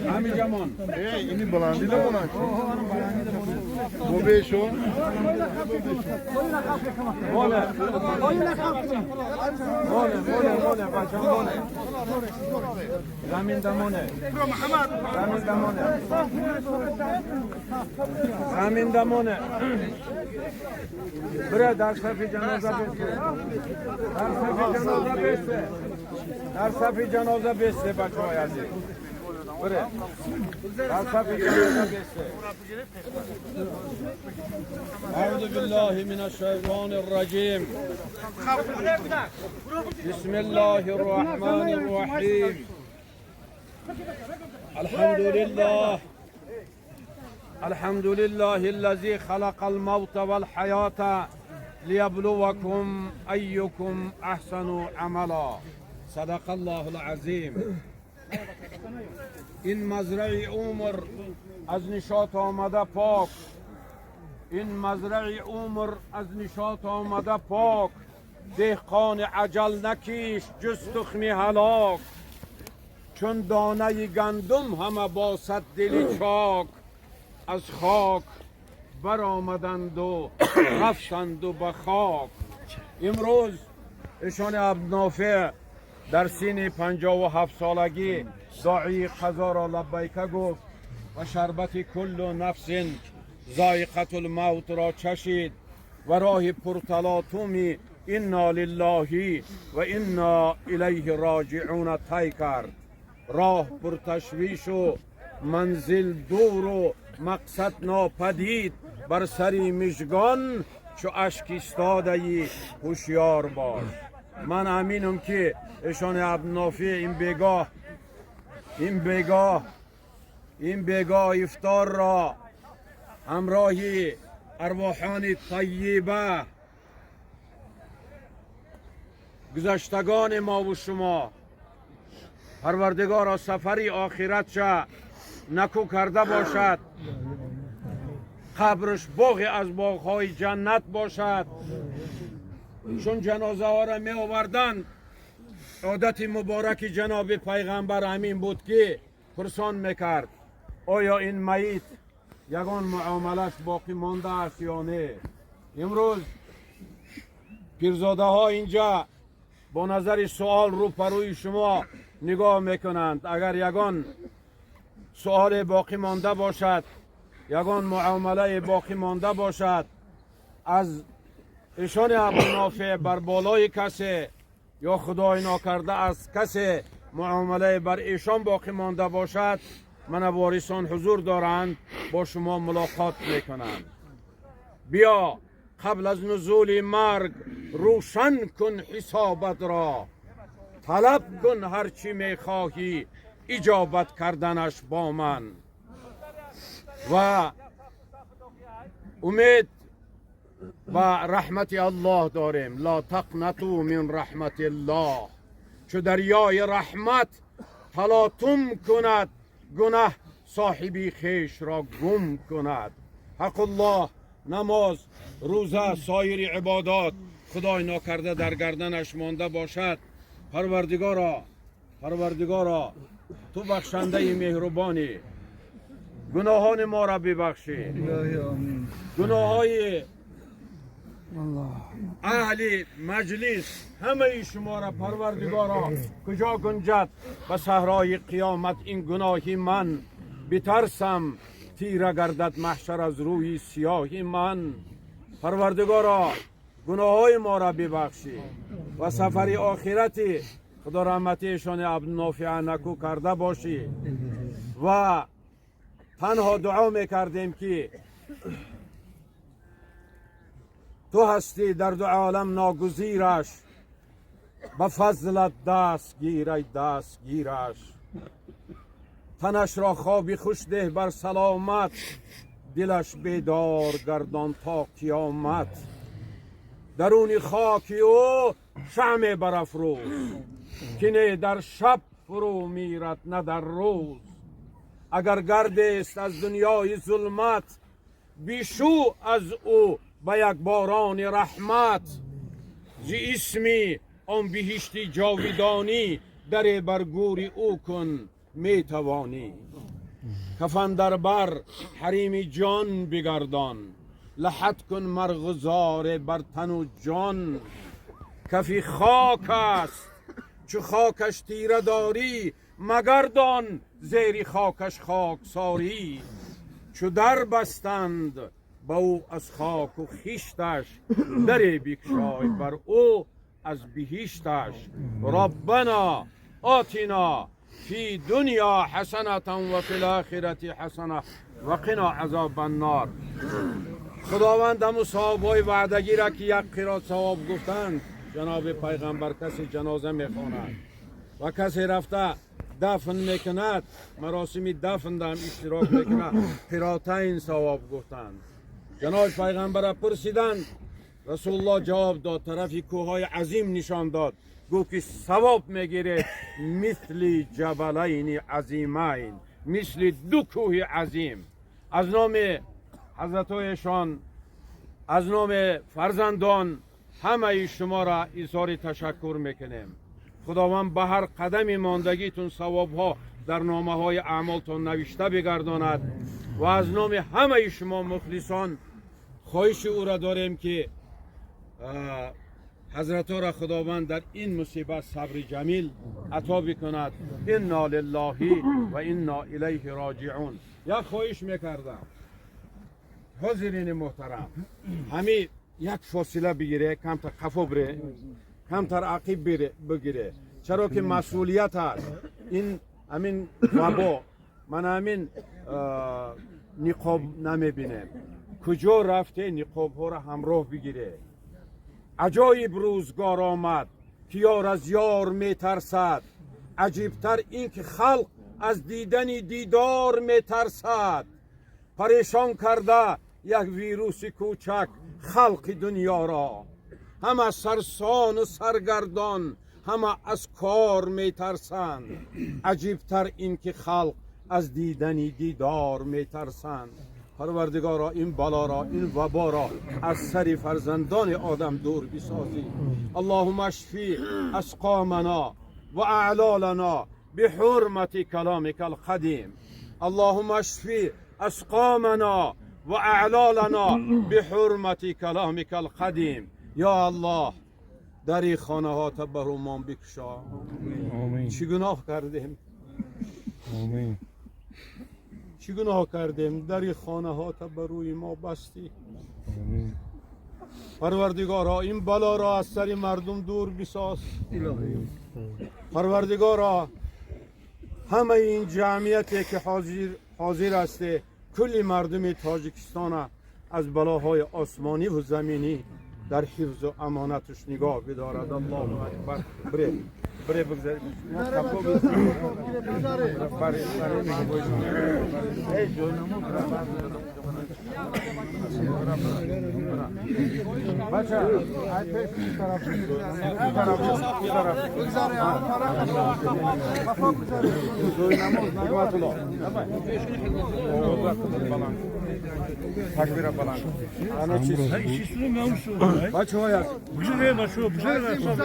همینجامون اینی بلندی نمونن مو بیشو مونه بچه مونه زمین دمونه زمین دمونه بره در صفی جنازه بسته در صفی جنازه بسته بچه های عزیز بره در صفی جنازه بسته اعوذ بالله من الشیطان الرجیم بسم الله الرحمن الرحیم الحمد لله الذي خلق الموت والحياة ليبلوكم أيكم أحسن عملا صدق الله العظیم. این مزرعه عمر از نشاط آمده پاک، این مزرعه عمر از نشاط آمده پاک، دهقان عجل نکیش جز تخم هلاک، چون دانه گندم همه باسد دل چاک، از خاک برآمدند و رفتند و به خاک. امروز ایشان عبدالنافع در سن 57 سالگی داعی قضا را لبیک گفت و شربت کل نفس ذائقة الموت را چشید و راه پرتلاطم انا لله و انا الیه راجعون طی کرد. راه پرتشویش و منزل دور و مقصد ناپدید، بر سری مژگان چو اشک ایستاده هوشیار باش. من امینم که ایشان عبدالنافع این بگاه افطار را همراهی ارواحان طیبه گذشتگان ما و شما پروردگار سفری آخرت شا نکو کرده باشد، قبرش باغی از باغهای جنت باشد. چون جنازه ها را می آوردند، عادت مبارک جناب پیغمبر همین بود که پرسان میکرد آیا این میت یگان معاملش باقی مانده است یا نه. امروز پیرزاده ها اینجا با نظر سوال رو پروی شما نگاه میکنند. اگر یگان سوال باقی مانده باشد، یگان معامله باقی مانده باشد، از ایشان عبدالنافع بر بالای کسی یا خدای ناکرده از کسی معامله بر ایشان باقی مانده باشد، من وارثان حضور دارند با شما ملاقات میکنند. بیا قبل از نزول مرگ روشن کن حسابت را، طلب کن هرچی میخواهی اجابت کردنش با من. و امید و رحمت الله داریم. لا تقنطوا من رحمت الله. چو دریای رحمت تلاطم کند، گناه صاحبی خیش را گم کند. حق الله، نماز، روزه، سایر عبادات خدای ناکرده در گردنش مانده باشد. پروردگارا تو بخشنده مهربانی، گناهان ما را ببخشی، گناههای اهل مجلس همه شما را پروردگارا کجا گنجد به صحرای قیامت این گناهی من بترسم تیره گردد محشر از روی سیاهی من. پروردگارا گناههای ما را ببخشی و سفر آخرتی خدا رحمتیشان عبدالنافع نکو کرده باشی. و تنها دعا میکردیم که تو هستی در دو عالم ناگزیرش، به فضلت دستگیرش. تنش را خوابی خوش ده بر سلامت، دلش بیدار گردان تا قیامت. درون خاکی او شمع برافروز، که نه در شب فرو میرد نه در روز. اگر گرد است از دنیای ظلمت، بیشو از او به یک باران رحمت. زی اسمی آن بهشتی جاویدانی، در برگوری او کن می توانی. کفن در بر حریم جان بگردان، لحد کن مرغزار بر تن و جان. کفی خاک است چو خاکش تیره داری، مگردان زیر خاکش خاک ساری. چو در بستند با او از خاک و خیشتش، در بگشای بر او از بهشتش. ربنا آتنا فی دنیا حسنة و فی الاخرة حسنة و قنا عذاب النار. خداوند همون صحابای وعدگی را که یک قرات ثواب گفتند، جناب پیغمبر کسی جنازه میخواند و کسی رفته دفن میکند، مراسم دفن دام اشتراک میکند، قراتین ثواب گفتند. جناب پیغمبر پرسیدند، رسول الله جواب داد، طرفی کوههای عظیم نشان داد، گفت که ثواب میگیره مثل جبلین عظیمین، مثل دو کوه عظیم. از نام حضرتایشان، از نام فرزندان همه شما را اظهار تشکر میکنیم. خداوند به هر قدم ماندگیتون ثواب ها در نامه های اعمالتون نوشته بگرداند و از نام همه شما مخلصان خواهش او را داریم که حضرت را خداوند در این مصیبت صبر جمیل عطا بکند. انا لله و انا الیه راجعون. یک خواهش میکردم حاضرین محترم، همین یک فاصله بگیره، کمتر قفا بره، کمتر عقیب بگیره، چرا که مسئولیت هست. این همین وبا، من همین نقاب نمیبینم، کجا رفته نقاب ها را همراه بگیره. عجایب روزگار آمد که یار از یار میترسد، عجیبتر این که خلق از دیدن دیدار میترسد. پریشان کرده یک ویروس کوچک خلق دنیا را، همه سرسان و سرگردان، همه از کار میترسند. عجیبتر این که خلق از دیدن دیدار میترسند. پروردگارا این بلا را، این وبا را از سر فرزندان آدم دور بسازی. اللهم اشفی اسقامنا و اعلالنا بحرمت کلامک القدیم. اللهم اشفی اسقامنا و اعلالنا بحرمت کلامک القدیم. یا الله در خانه ها تبرمان بکشا. چی گناه کردیم؟ آمین. چی گناه کردیم؟ در خانه ها بروی ما بستی. پروردگارا این بلا را از سر مردم دور بساز. پروردگارا همه این جمعیتی که حاضر است، کل مردم تاجیکستان از بلاهای آسمانی و زمینی در حفظ و امانتش نگاه بدارد. الله اکبر. بره بگذاریم. بچه تکبیر بلند. انا چیز بچه های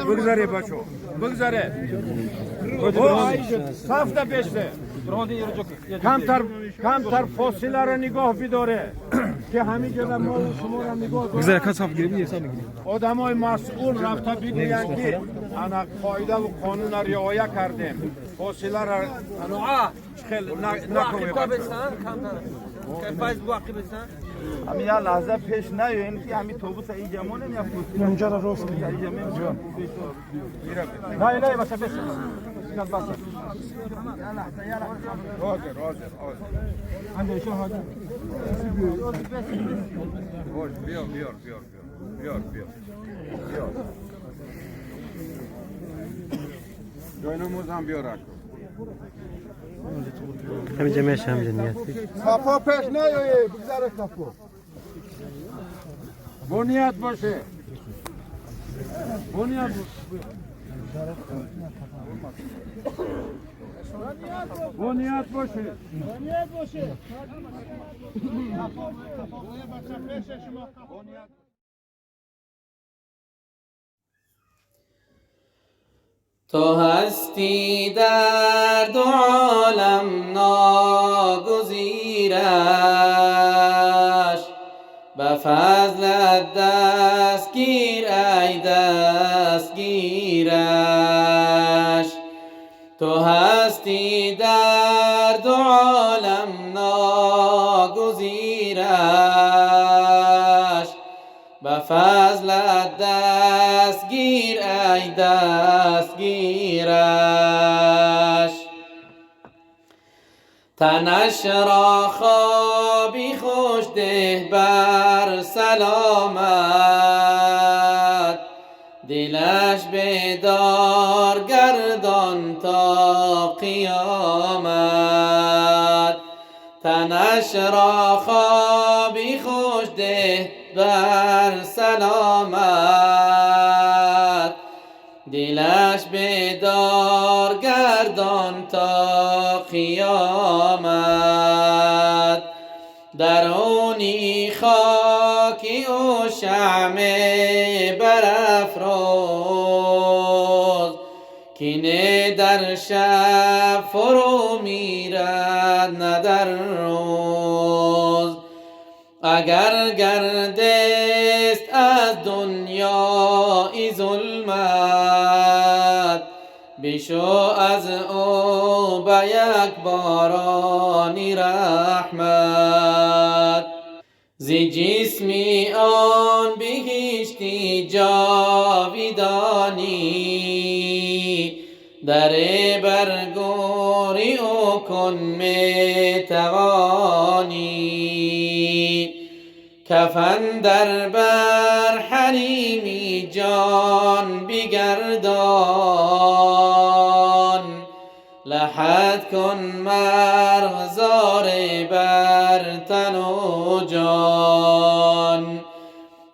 بگذاره بچه بگذاره صفت بشته. کمتر فاصله را نگاه بداره که همین جلو ما و شما را نگاه داره. آدم های مسئول رفته بگویند که انا قاعده و قانون را رعایت کردیم، فاصله را خیلی نکنیم. همین یه لحظه پیش نیاین که همین توبوس اینجا مونه یا فوت اونجا رو راست میگه. نه بچه پیش نال بس روزر اندیشه ها بیار جای نموز هم بیار. همین جمعش هم جنیت کافا پیش نیایی، بگذاره کافا. بنیاد باشه. بنیاد بنیاد باشه تو هستی در دو عالم ناگزیرش به فضلت دستگیر ای دستگیرش تو هستی در دو عالم ناگزیرش به فضلت دستگیر ای دستگیرش تنش را خوابی خوش ده بر سلامت دلش بیدار گردان تا قیامت تنش را خوابی خوش ده بر سلامت دلش بیدار گردان تا قیامت درونی خاکی و شمع برافروز کینه در شب فرو میرد نه در روز اگر گردست از دنیای ظلمت بشو از او به یک بارانی رحمت ز جسمی آن بهشتی جاویدانی در برگوری او کن میتوانی کفن در بر حریمی جان بگردان لحد کن مرغزار بر تن و جان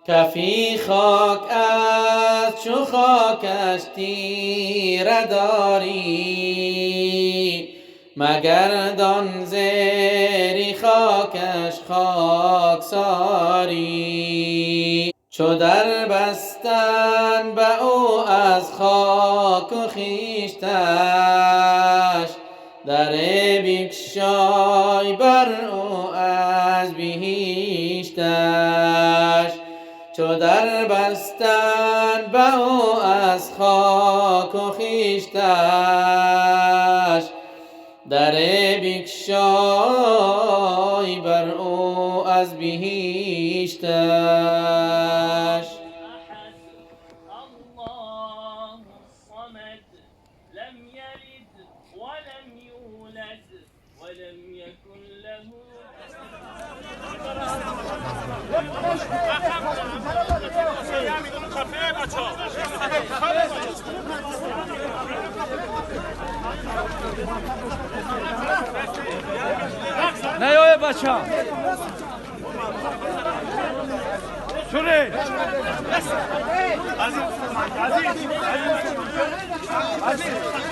کفی خاک از چو خاکش تیره داری مگردان زیر خاکش خاکساری چو در بستن به او از خاک و خیشتش در بگشای بر او از بهشتش چو در بستن به او از خاک و خیشتش در بگشای بر او از بهشتش نیای بچه شوری عزیز